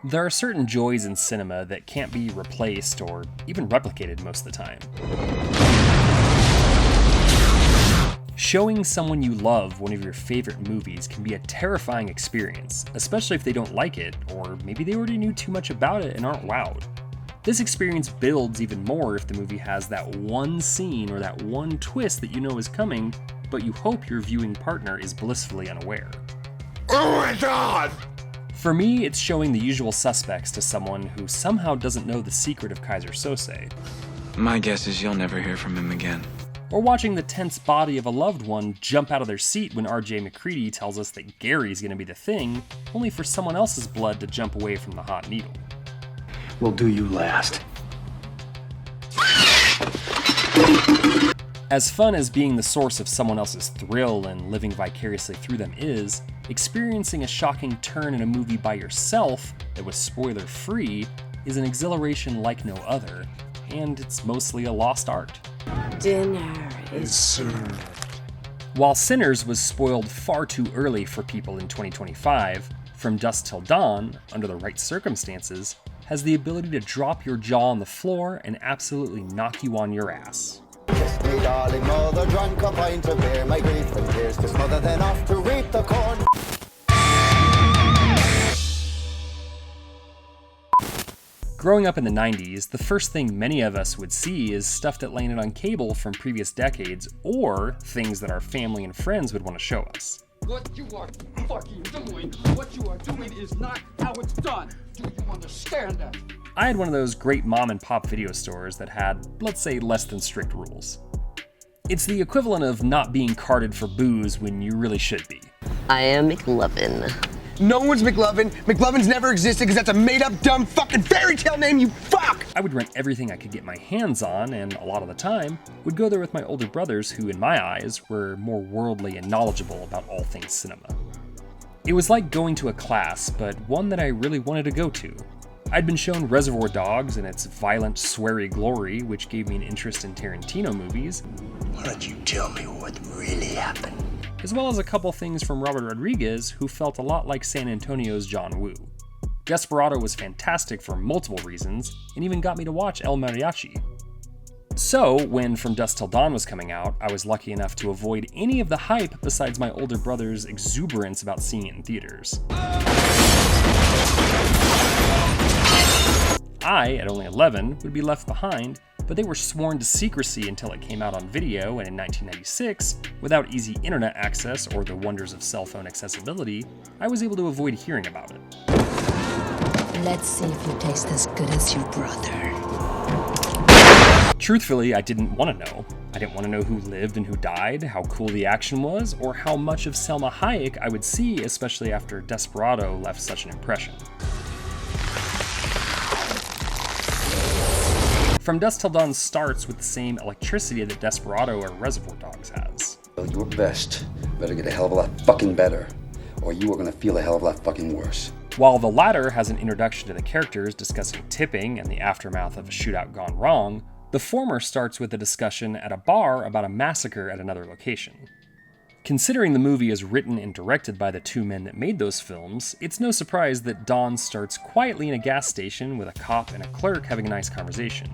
There are certain joys in cinema that can't be replaced or even replicated most of the time. Showing someone you love one of your favorite movies can be a terrifying experience, especially if they don't like it, or maybe they already knew too much about it and aren't wowed. This experience builds even more if the movie has that one scene or that one twist that you know is coming, but you hope your viewing partner is blissfully unaware. Oh my god! For me, it's showing The Usual Suspects to someone who somehow doesn't know the secret of Kaiser Sose. My guess is you'll never hear from him again. Or watching the tense body of a loved one jump out of their seat when RJ McCready tells us that Gary's gonna be the thing, only for someone else's blood to jump away from the hot needle. We'll do you last. As fun as being the source of someone else's thrill and living vicariously through them is, experiencing a shocking turn in a movie by yourself that was spoiler-free is an exhilaration like no other, and it's mostly a lost art. Dinner is served. While Sinners was spoiled far too early for people in 2025, From Dusk Till Dawn, under the right circumstances, has the ability to drop your jaw on the floor and absolutely knock you on your ass. Kiss me, darling mother, drunk a pint of beer, my grief and tears to smother, then off to reap the corn. Growing up in the 90s, the first thing many of us would see is stuff that landed on cable from previous decades, or things that our family and friends would want to show us. What you are fucking doing, what you are doing is not how it's done. Do you understand that? I had one of those great mom and pop video stores that had, let's say, less than strict rules. It's the equivalent of not being carded for booze when you really should be. I am McLovin. No one's McLovin. McLovin's never existed because that's a made-up, dumb, fucking fairy tale name, you fuck! I would rent everything I could get my hands on, and a lot of the time, would go there with my older brothers who, in my eyes, were more worldly and knowledgeable about all things cinema. It was like going to a class, but one that I really wanted to go to. I'd been shown Reservoir Dogs and its violent, sweary glory, which gave me an interest in Tarantino movies. Why don't you tell me what really happened? As well as a couple things from Robert Rodriguez, who felt a lot like San Antonio's John Woo. Desperado was fantastic for multiple reasons, and even got me to watch El Mariachi. So, when From Dusk Till Dawn was coming out, I was lucky enough to avoid any of the hype besides my older brother's exuberance about seeing it in theaters. I, at only 11, would be left behind, but they were sworn to secrecy until it came out on video, and in 1996, without easy internet access or the wonders of cell phone accessibility, I was able to avoid hearing about it. Let's see if you taste as good as your brother. Truthfully, I didn't want to know. I didn't want to know who lived and who died, how cool the action was, or how much of Selma Hayek I would see, especially after Desperado left such an impression. From Dusk Till Dawn starts with the same electricity that Desperado or Reservoir Dogs has. Your best better get a hell of a lot fucking better, or you are gonna feel a hell of a lot fucking worse. While the latter has an introduction to the characters discussing tipping and the aftermath of a shootout gone wrong, the former starts with a discussion at a bar about a massacre at another location. Considering the movie is written and directed by the two men that made those films, it's no surprise that Dawn starts quietly in a gas station with a cop and a clerk having a nice conversation.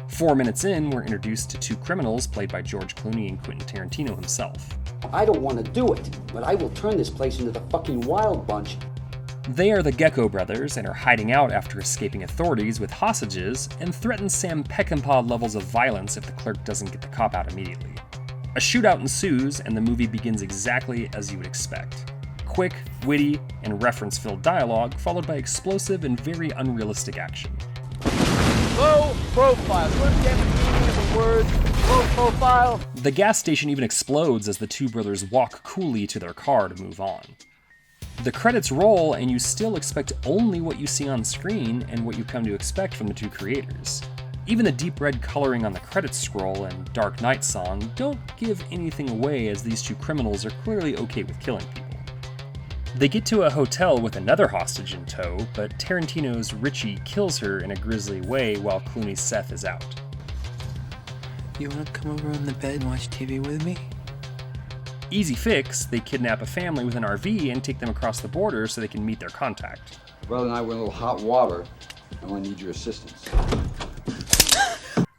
4 minutes in, we're introduced to two criminals played by George Clooney and Quentin Tarantino himself. I don't want to do it, but I will turn this place into the fucking Wild Bunch. They are the Gecko brothers and are hiding out after escaping authorities with hostages and threaten Sam Peckinpah levels of violence if the clerk doesn't get the cop out immediately. A shootout ensues and the movie begins exactly as you would expect. Quick, witty, and reference-filled dialogue followed by explosive and very unrealistic action. Low profile. What is the meaning of the word low profile? The gas station even explodes as the two brothers walk coolly to their car to move on. The credits roll and you still expect only what you see on screen and what you come to expect from the two creators. Even the deep red coloring on the credits scroll and Dark Knight song don't give anything away, as these two criminals are clearly okay with killing people. They get to a hotel with another hostage in tow, but Tarantino's Richie kills her in a grisly way while Clooney's Seth is out. You wanna come over on the bed and watch TV with me? Easy fix, they kidnap a family with an RV and take them across the border so they can meet their contact. Brother and I were in a little hot water. I want to need your assistance.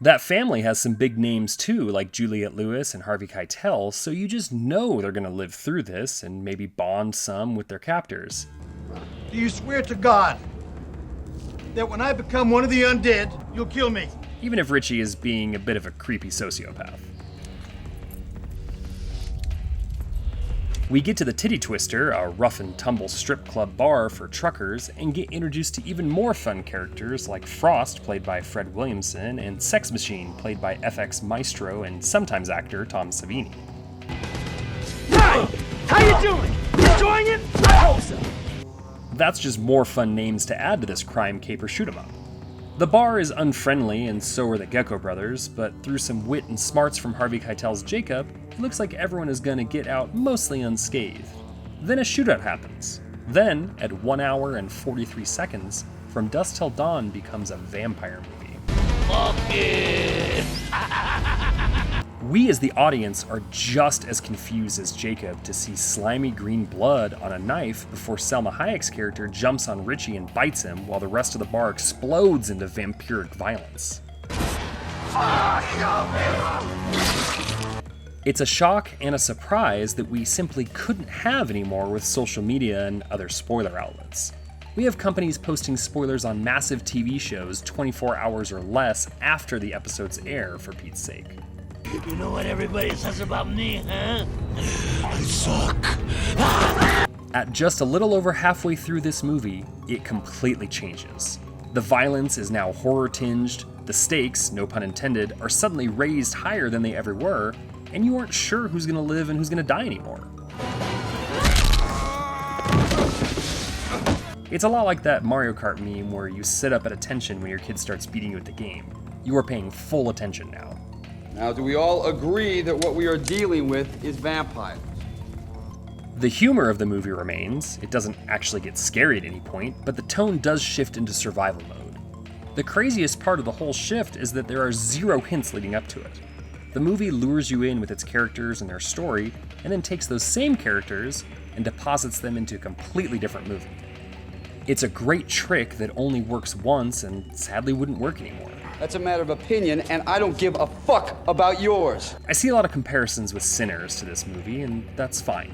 That family has some big names too, like Juliette Lewis and Harvey Keitel, so you just know they're gonna live through this and maybe bond some with their captors. Do you swear to God that when I become one of the undead, you'll kill me? Even if Richie is being a bit of a creepy sociopath. We get to the Titty Twister, a rough and tumble strip club bar for truckers, and get introduced to even more fun characters like Frost, played by Fred Williamson, and Sex Machine, played by FX maestro and sometimes actor Tom Savini. Hi! How you doing? Enjoying it? I hope so. That's just more fun names to add to this crime caper shoot-'em-up. The bar is unfriendly, and so are the Gecko brothers, but through some wit and smarts from Harvey Keitel's Jacob, it looks like everyone is gonna get out mostly unscathed. Then a shootout happens. Then, at 1 hour and 43 seconds, From Dusk Till Dawn becomes a vampire movie. Fuck it! We as the audience are just as confused as Jacob to see slimy green blood on a knife before Selma Hayek's character jumps on Richie and bites him while the rest of the bar explodes into vampiric violence. It's a shock and a surprise that we simply couldn't have anymore with social media and other spoiler outlets. We have companies posting spoilers on massive TV shows 24 hours or less after the episodes air, for Pete's sake. You know what everybody says about me, huh? I suck. At just a little over halfway through this movie, it completely changes. The violence is now horror-tinged, the stakes, no pun intended, are suddenly raised higher than they ever were, and you aren't sure who's gonna live and who's gonna die anymore. It's a lot like that Mario Kart meme where you sit up at attention when your kid starts beating you at the game. You are paying full attention now. Now, do we all agree that what we are dealing with is vampires? The humor of the movie remains. It doesn't actually get scary at any point, but the tone does shift into survival mode. The craziest part of the whole shift is that there are zero hints leading up to it. The movie lures you in with its characters and their story, and then takes those same characters and deposits them into a completely different movie. It's a great trick that only works once and sadly wouldn't work anymore. That's a matter of opinion, and I don't give a fuck about yours. I see a lot of comparisons with Sinners to this movie, and that's fine.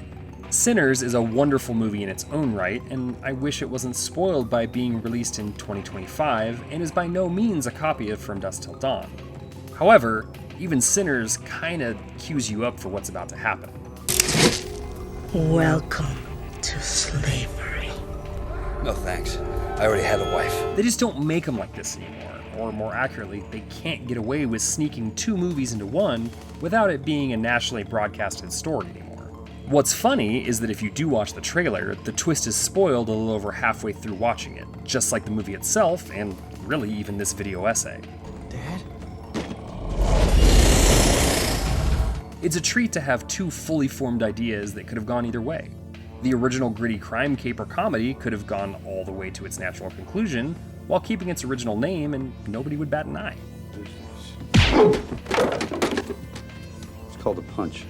Sinners is a wonderful movie in its own right, and I wish it wasn't spoiled by being released in 2025, and is by no means a copy of From Dusk Till Dawn. However, even Sinners kinda cues you up for what's about to happen. Welcome to slavery. No thanks. I already had a wife. They just don't make them like this anymore. Or more accurately, they can't get away with sneaking two movies into one without it being a nationally broadcasted story anymore. What's funny is that if you do watch the trailer, the twist is spoiled a little over halfway through watching it, just like the movie itself, and really even this video essay. Dad? It's a treat to have two fully formed ideas that could have gone either way. The original gritty crime caper comedy could have gone all the way to its natural conclusion, while keeping its original name, and nobody would bat an eye. It's called a punch.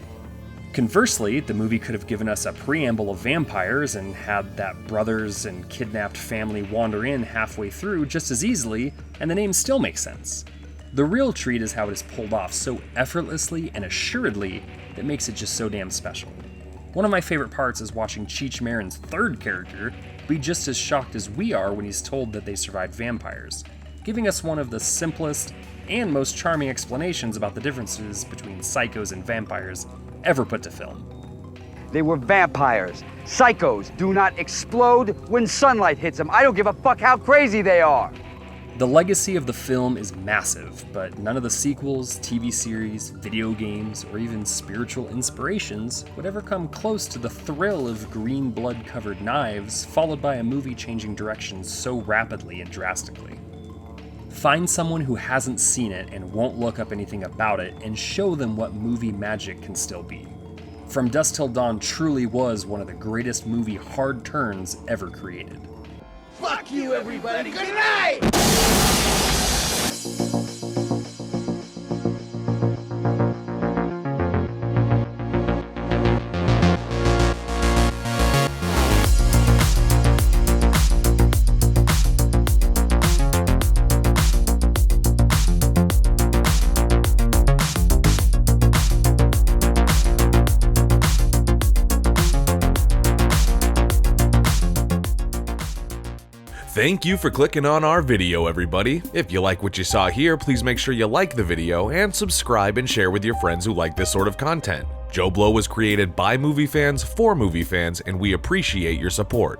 Conversely, the movie could have given us a preamble of vampires and had that brothers and kidnapped family wander in halfway through just as easily, and the name still makes sense. The real treat is how it is pulled off so effortlessly and assuredly that makes it just so damn special. One of my favorite parts is watching Cheech Marin's third character be just as shocked as we are when he's told that they survived vampires, giving us one of the simplest and most charming explanations about the differences between psychos and vampires ever put to film. They were vampires. Psychos do not explode when sunlight hits them. I don't give a fuck how crazy they are. The legacy of the film is massive, but none of the sequels, TV series, video games, or even spiritual inspirations would ever come close to the thrill of green blood-covered knives, followed by a movie changing directions so rapidly and drastically. Find someone who hasn't seen it and won't look up anything about it, and show them what movie magic can still be. From Dusk Till Dawn truly was one of the greatest movie hard turns ever created. Fuck you, everybody. Good night! Thank you for clicking on our video, everybody. If you like what you saw here, please make sure you like the video and subscribe and share with your friends who like this sort of content. JoBlo was created by movie fans for movie fans, and we appreciate your support.